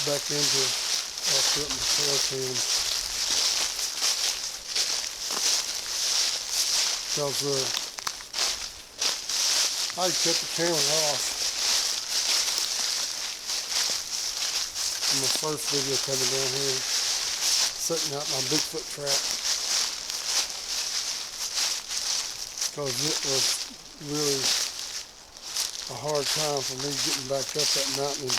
back into after up my Squatchin. Because I cut the camera off in my first video coming down here, setting out my Bigfoot trap. Because it was really a hard time for me getting back up that mountain.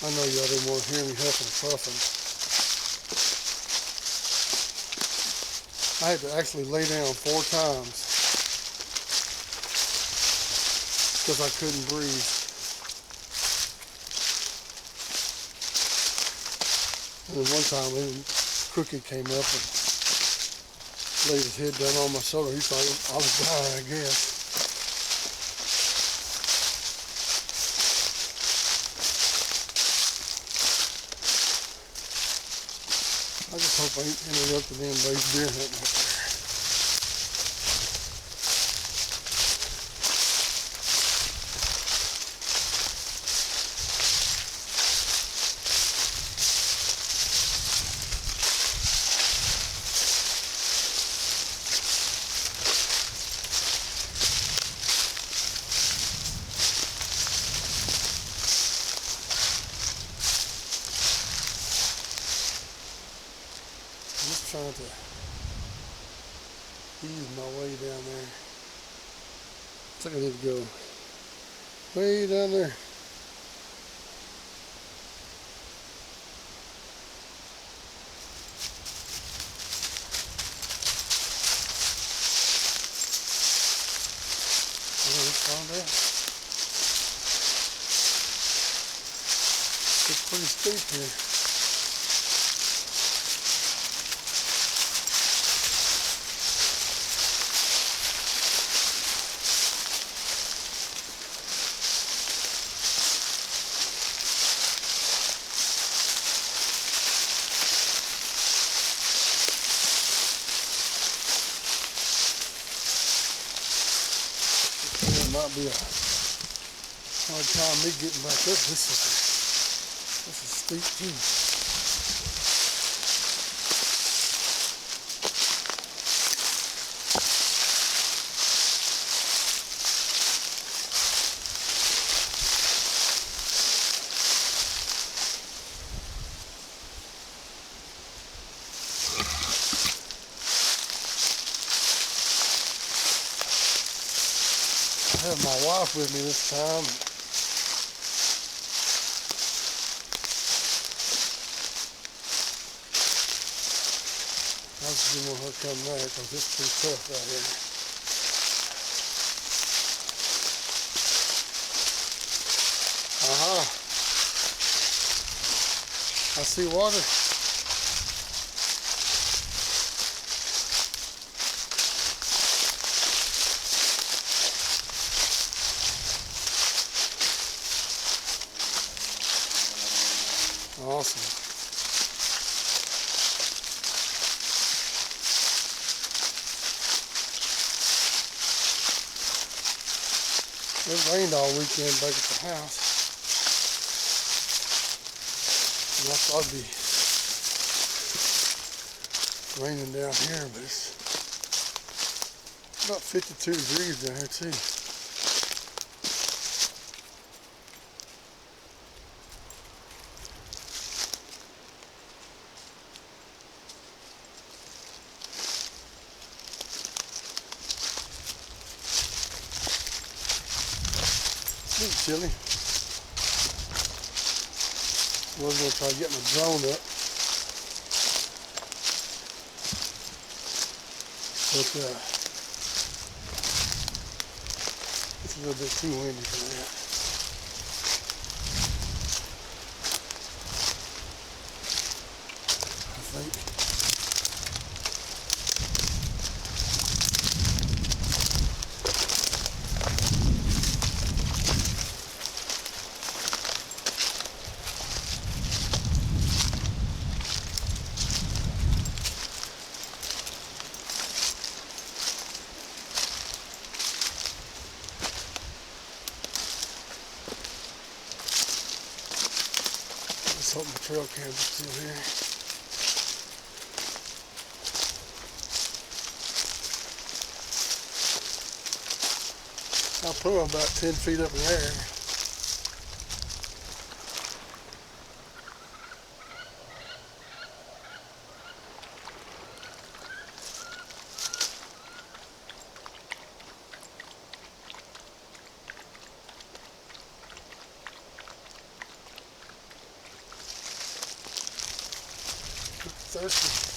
I know y'all didn't want to hear me huffing and puffing. I had to actually lay down 4 times because I couldn't breathe. And then one time, Crooked came up and laid his head down on my shoulder. He thought I was dying, I guess. I just hope I ain't interrupted anybody's deer hunting up there. I'm just trying to ease my way down there. I think I need to go way down there. Let's calm down. It's pretty steep here. Might be a hard time me getting back up this sucker. This is steep too. I have my wife with me this time. I just didn't want her to come there because it's pretty tough out here. Aha! I see water. Awesome. It rained all weekend back at the house. And I thought it'd be raining down here, but it's about 52 degrees down here too. It's chilly. I was going to try to get my drone up, but it's a little bit too windy for that. I think. Hope my trail cam's still here. I'll put them about 10 feet up in the air. Thirsty.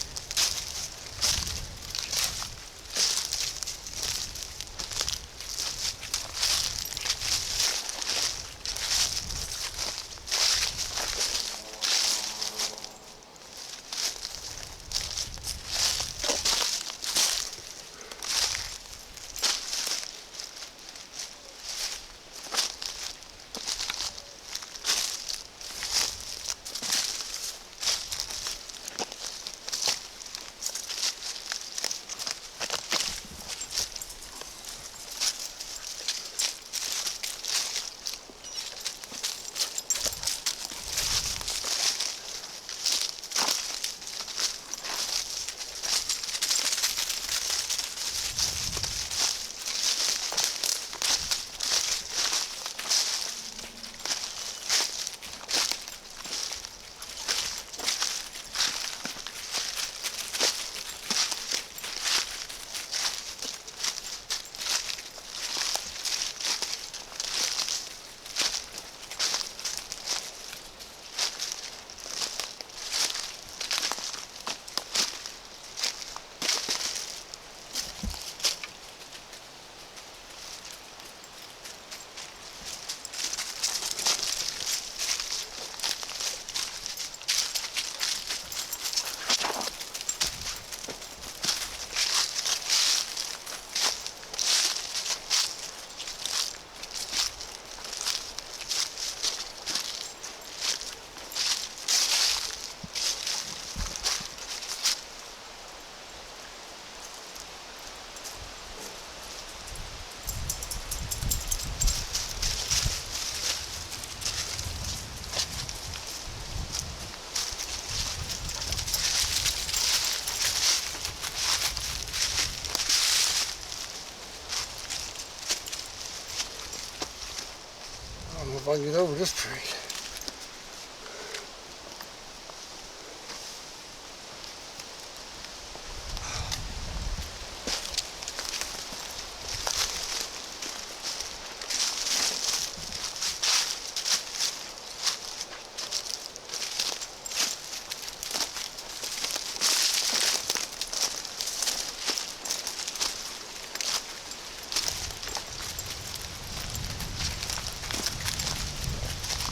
I don't know if I can get over this tree.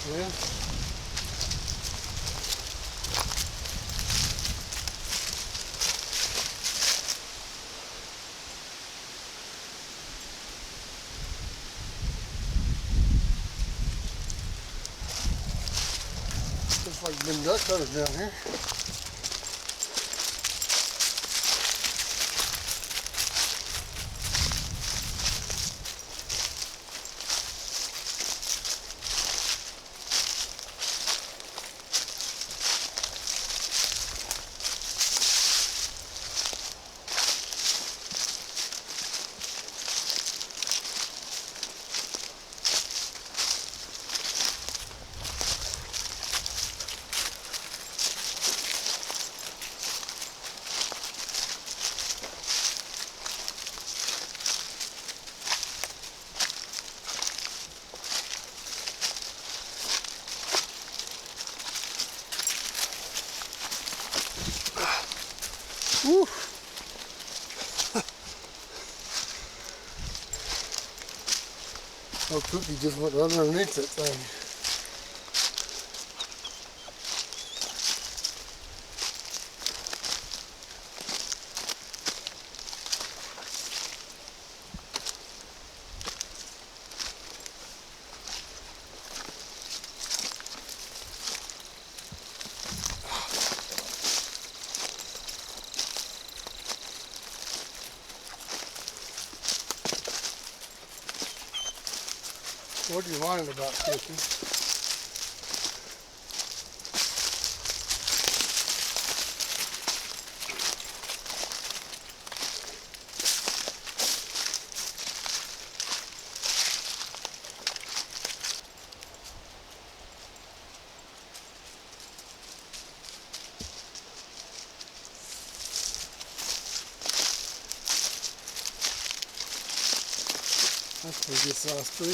Yeah. Looks like been duck hunters down here. Woo! Oh, Cookie just went underneath that thing. What are you whining about, Cookie? We get size 3.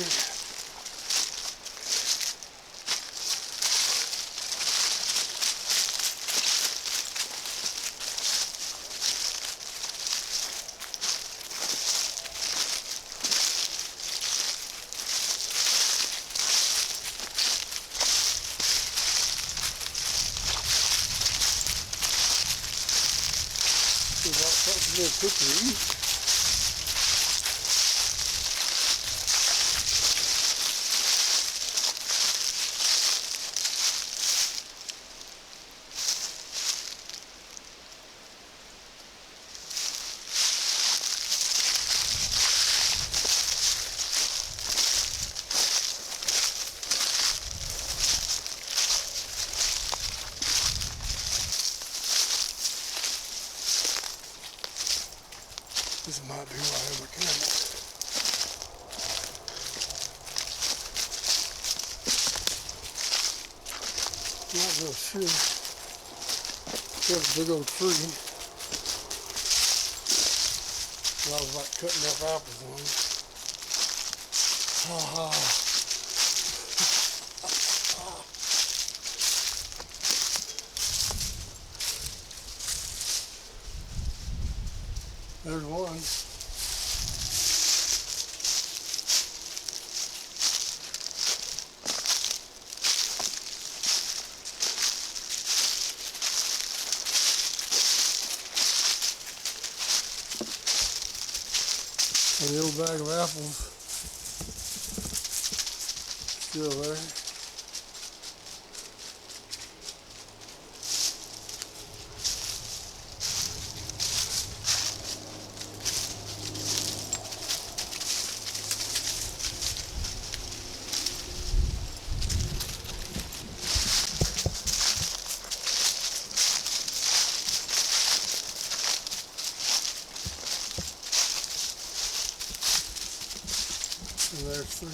About something to cook to eat. This might be why I have my camera. Not real sure. There's a big old tree. And I was like cutting up apples on it. Ha ha. There's one. A little bag of apples still there. And there's 3.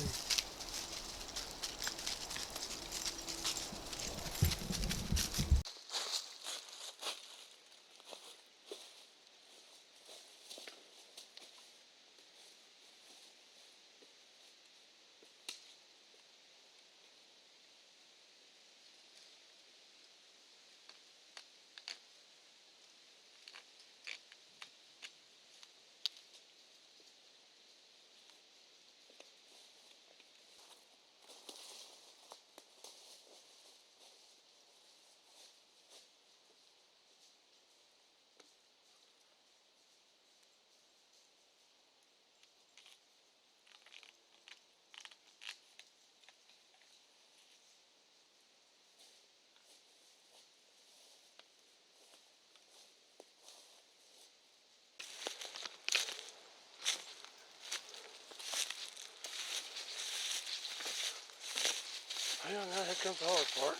Well, now here comes the hard part.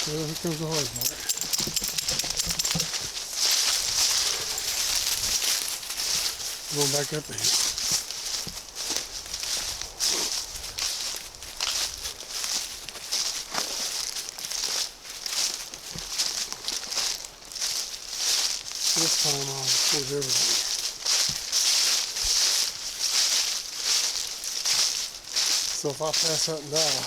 Well, here comes the hard part. Going back up the hill. This time I'll expose everything. So if I pass out and die,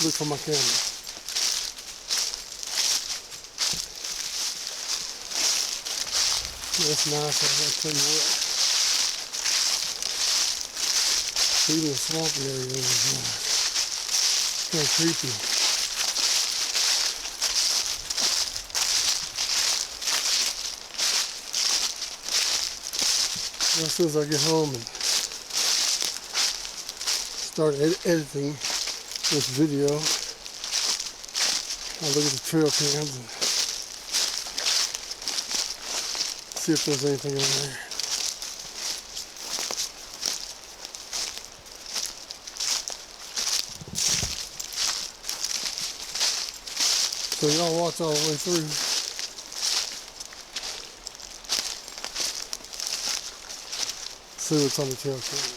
look for my camera. That's nice, I tell you what. Even the swampy area is nice. Kind of creepy. Well, as soon as I get home and start editing this video, I'll look at the trail cams and see if there's anything on there. So y'all watch all the way through. See what's on the trail cams.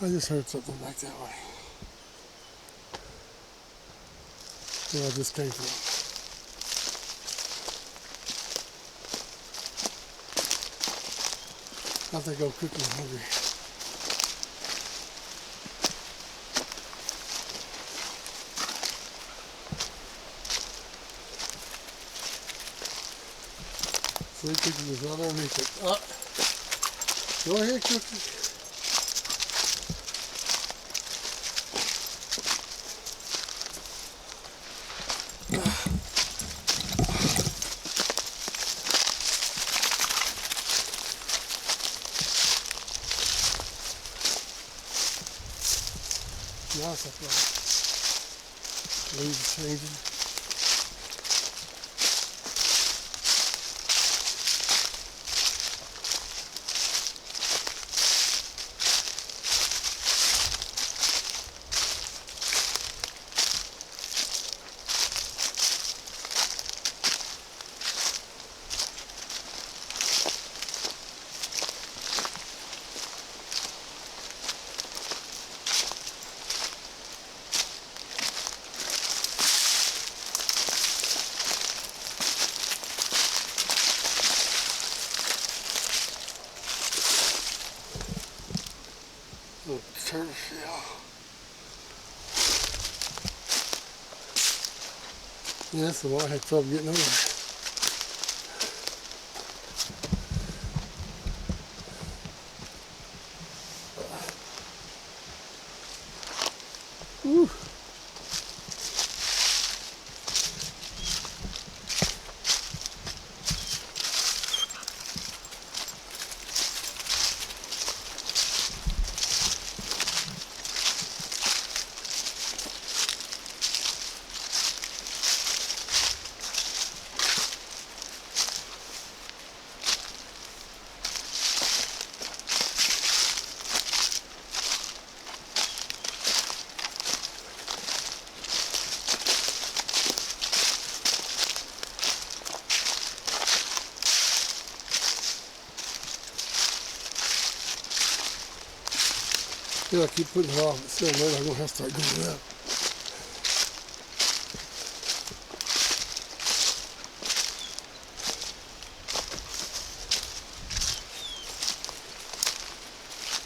I just heard something back that way. Where I just came from. I think I'm cooking hungry. Sweet cookie was right underneath it. Go ahead, Cookie. Nice up there. Leaves changing. Little turtle shell. Yeah, that's the one I had trouble getting over. Woo. Yeah, I keep putting it off, but still later I'm going to have to start doing that.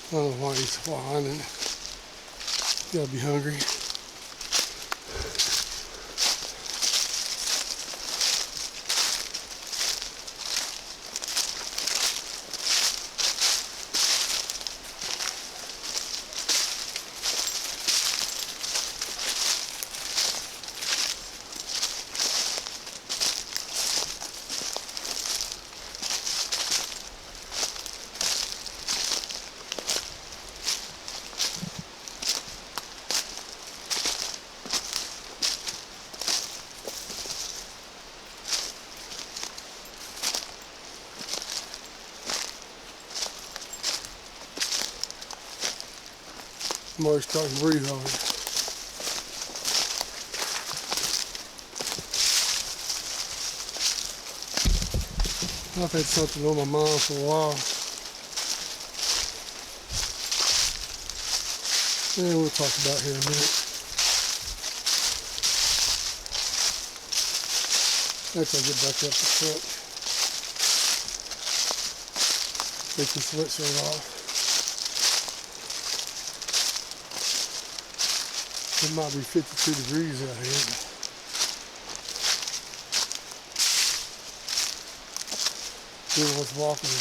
I don't know why he's whining. You gotta be hungry. I'm always starting to breathe on it. I've had something on my mind for a while. And we'll talk about it here in a minute. After I get back up the truck. Take the sweatshirt off. It might be 52 degrees out here. Everyone's walking.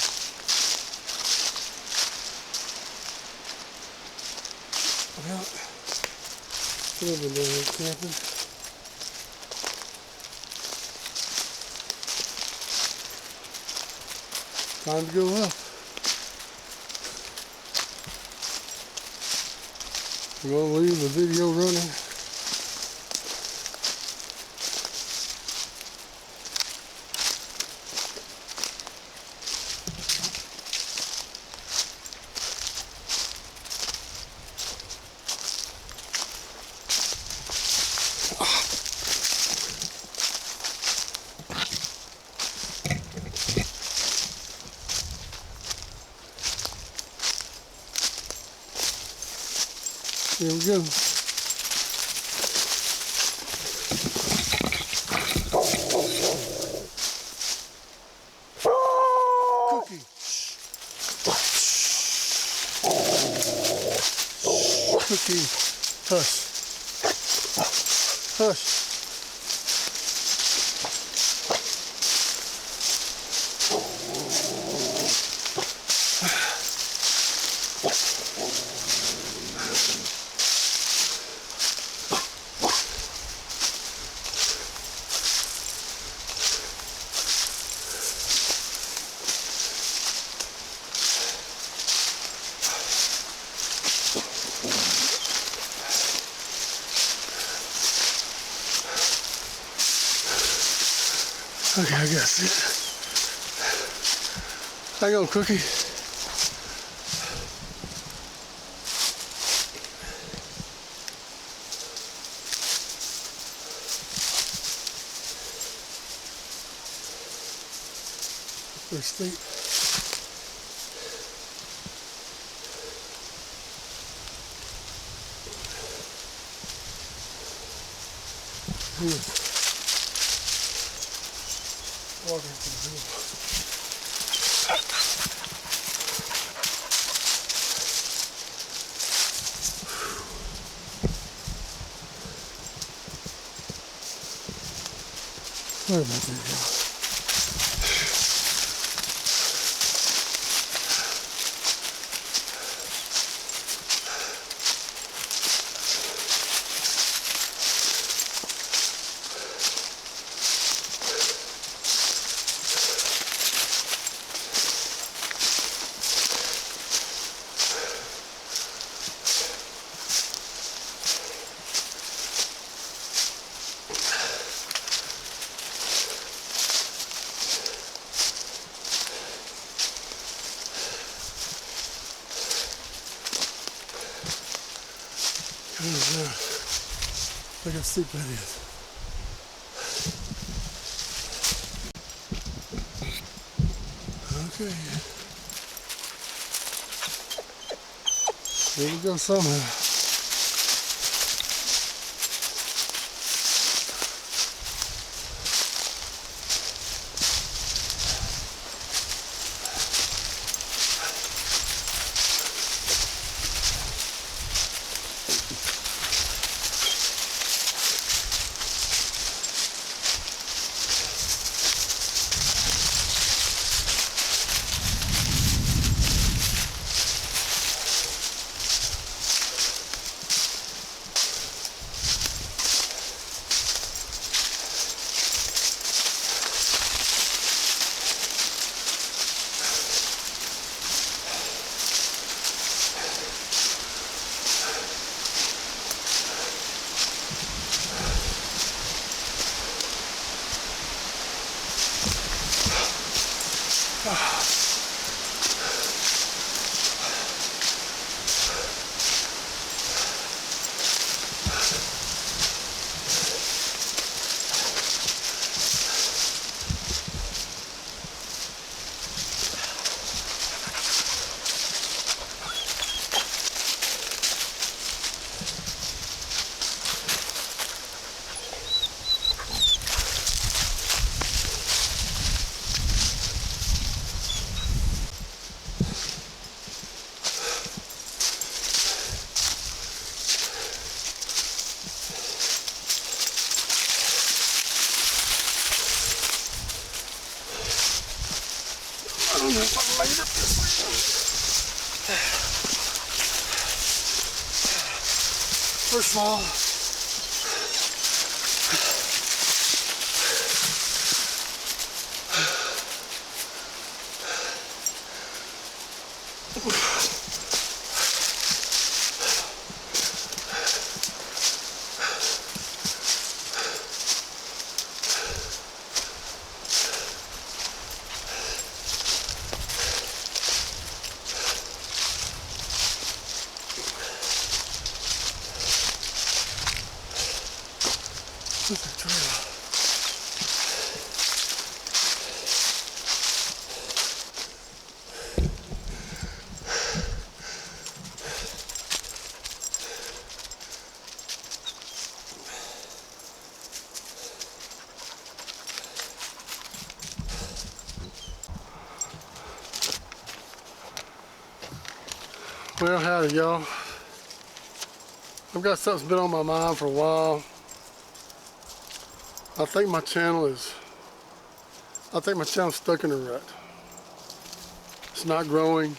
Well, still been down here camping. Time to go up. We're going to leave the video running. Here we go. Cookie. Cookie. Hush. Hush. Okay, I guess it. Hang on, Cookie. Pretty steep. Water from the hill. Sorry about that, y'all. Look how steep that is. Okay. Here we go somehow. I don't know if I made it this way. First of all, Well, howdy y'all. I've got something that's been on my mind for a while. I think my channel's stuck in a rut. It's not growing.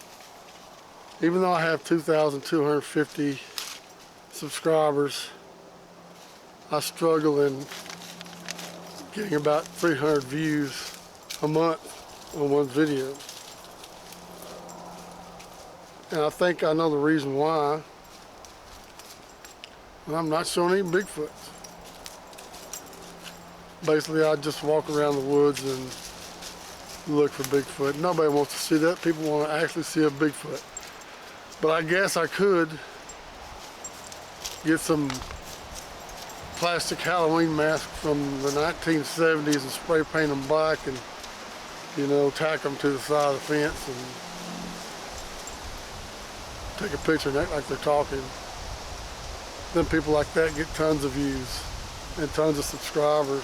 Even though I have 2,250 subscribers, I struggle in getting about 300 views a month on one video. And I think I know the reason why. And I'm not showing any Bigfoot. Basically, I just walk around the woods and look for Bigfoot. Nobody wants to see that. People want to actually see a Bigfoot. But I guess I could get some plastic Halloween masks from the 1970s and spray paint them black and, you know, tack them to the side of the fence and take a picture and act like they're talking. Then people like that get tons of views and tons of subscribers.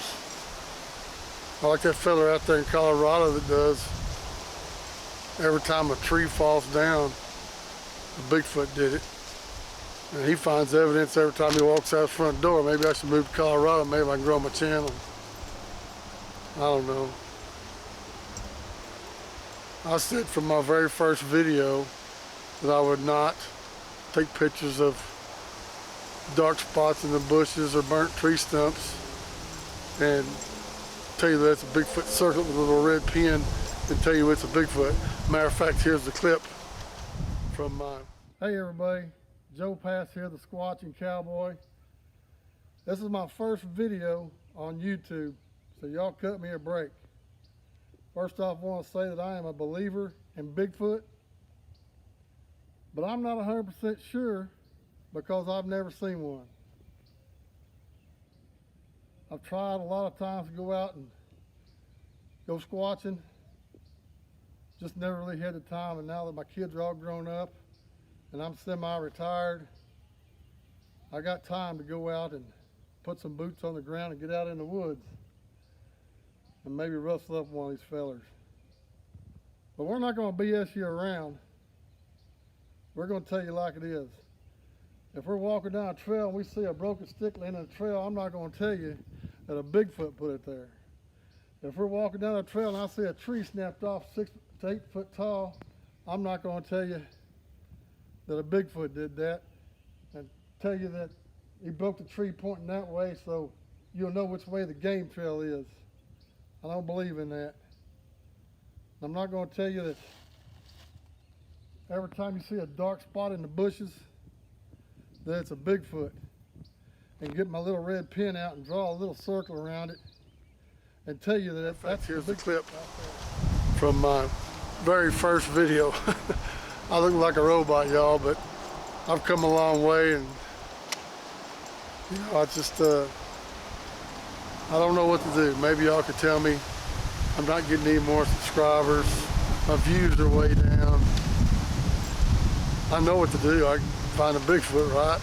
I like that fella out there in Colorado that does, every time a tree falls down, a Bigfoot did it. And he finds evidence every time he walks out the front door. Maybe I should move to Colorado. Maybe I can grow my channel. I don't know. I said from my very first video that I would not take pictures of dark spots in the bushes or burnt tree stumps and tell you that's a Bigfoot circle with a little red pin and tell you it's a Bigfoot. Matter of fact, here's the clip from mine. Hey everybody, Joe Pass here, the Squatchin Cowboy. This is my first video on YouTube, so y'all cut me a break. First off, I want to say that I am a believer in Bigfoot, but I'm not 100% sure because I've never seen one. I've tried a lot of times to go out and go squatching, just never really had the time, and now that my kids are all grown up and I'm semi-retired, I got time to go out and put some boots on the ground and get out in the woods and maybe rustle up one of these fellers. But we're not going to BS you around. We're going to tell you like it is. If we're walking down a trail and we see a broken stick laying in the trail, I'm not going to tell you that a Bigfoot put it there. If we're walking down a trail and I see a tree snapped off 6 to 8 foot tall, I'm not going to tell you that a Bigfoot did that and tell you that he broke the tree pointing that way so you'll know which way the game trail is. I don't believe in that. I'm not going to tell you that every time you see a dark spot in the bushes that it's a Bigfoot, and get my little red pin out and draw a little circle around it and tell you that that's here's the clip from my very first video. I look like a robot, y'all, but I've come a long way, and you know, I just I don't know what to do. Maybe y'all could tell me. I'm not getting any more subscribers. My views are way down. I know what to do. I can find a Bigfoot, right?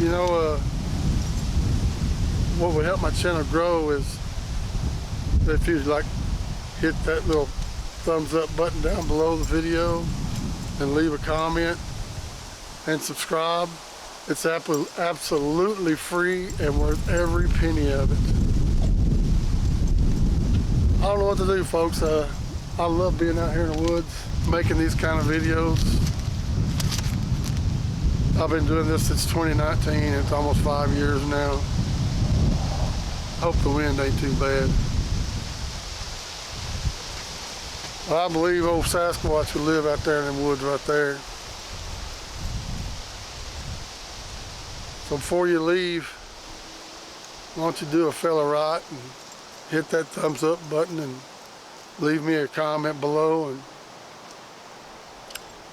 You know, what would help my channel grow is if you like hit that little thumbs up button down below the video and leave a comment and subscribe. It's absolutely free and worth every penny of it. I don't know what to do, folks. I love being out here in the woods, making these kind of videos. I've been doing this since 2019. It's almost 5 years now. Hope the wind ain't too bad. I believe old Sasquatch would live out there in the woods right there. So before you leave, why don't you do a fella right and hit that thumbs up button and leave me a comment below. And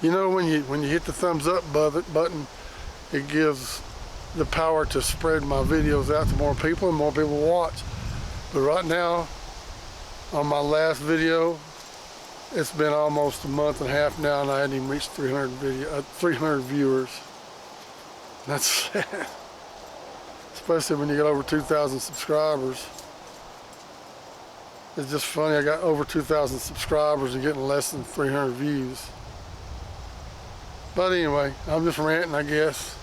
you know, when you hit the thumbs up button, it gives the power to spread my videos out to more people and more people watch. But right now, on my last video, it's been almost a month and a half now and I hadn't even reached 300 viewers. That's sad. Especially when you get over 2,000 subscribers. It's just funny, I got over 2,000 subscribers and getting less than 300 views. But anyway, I'm just ranting, I guess.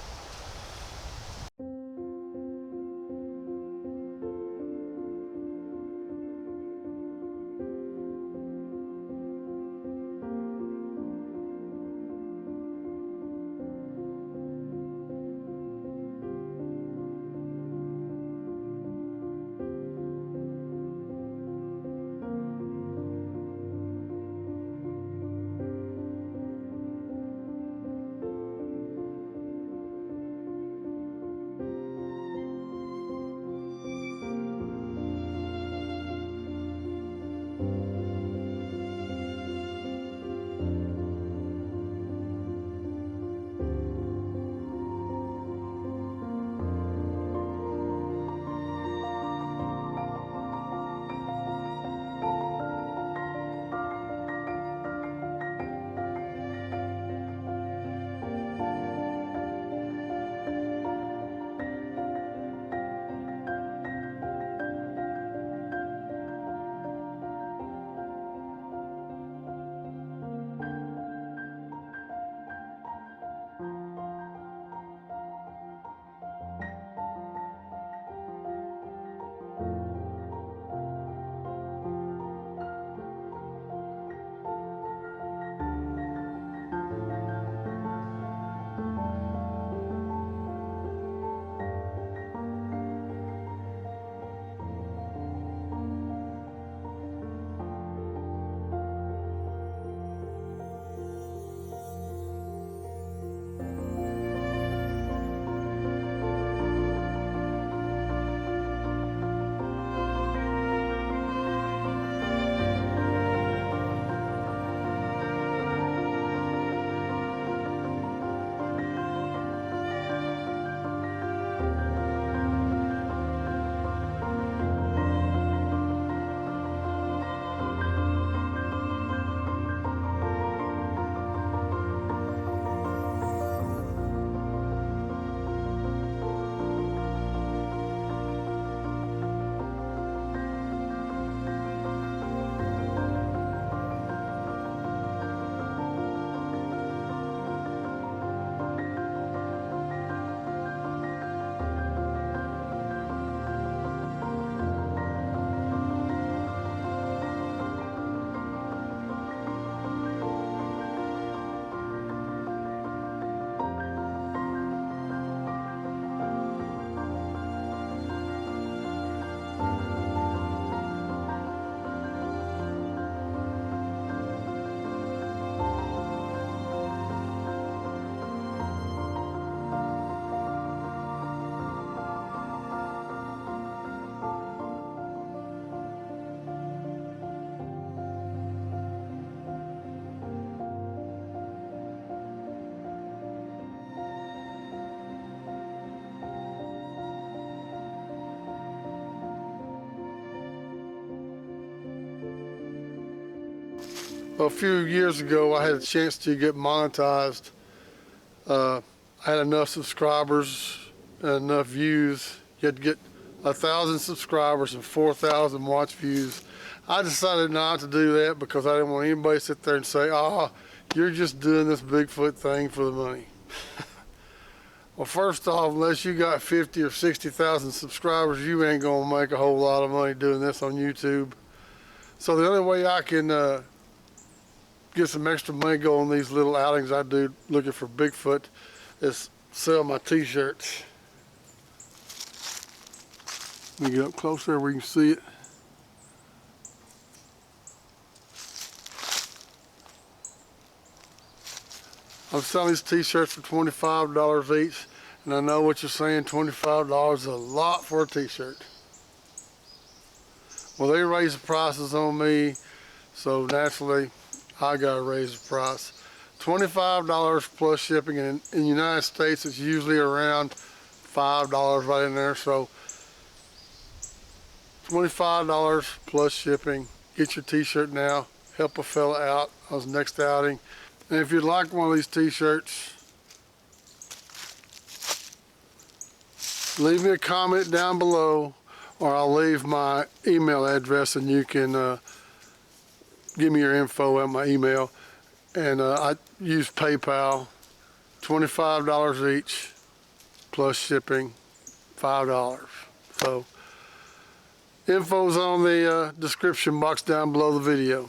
Well, a few years ago, I had a chance to get monetized. I had enough subscribers and enough views. You had to get 1,000 subscribers and 4,000 watch views. I decided not to do that because I didn't want anybody to sit there and say, "Ah, you're just doing this Bigfoot thing for the money." Well, first off, unless you got 50 or 60,000 subscribers, you ain't gonna make a whole lot of money doing this on YouTube. So the only way I can get some extra money going on these little outings I do looking for Bigfoot is sell my t-shirts. Let me get up close there where you can see it. I'm selling these t-shirts for $25 each, and I know what you're saying, $25 is a lot for a t-shirt. Well, they raised the prices on me, so naturally I gotta raise the price. $25 plus shipping, and in the United States it's usually around $5 right in there, so $25 plus shipping. Get your t-shirt now, help a fella out on his next outing. And if you'd like one of these t-shirts, leave me a comment down below, or I'll leave my email address and you can give me your info at my email. And I use PayPal, $25 each, plus shipping, $5. So, info's on the description box down below the video.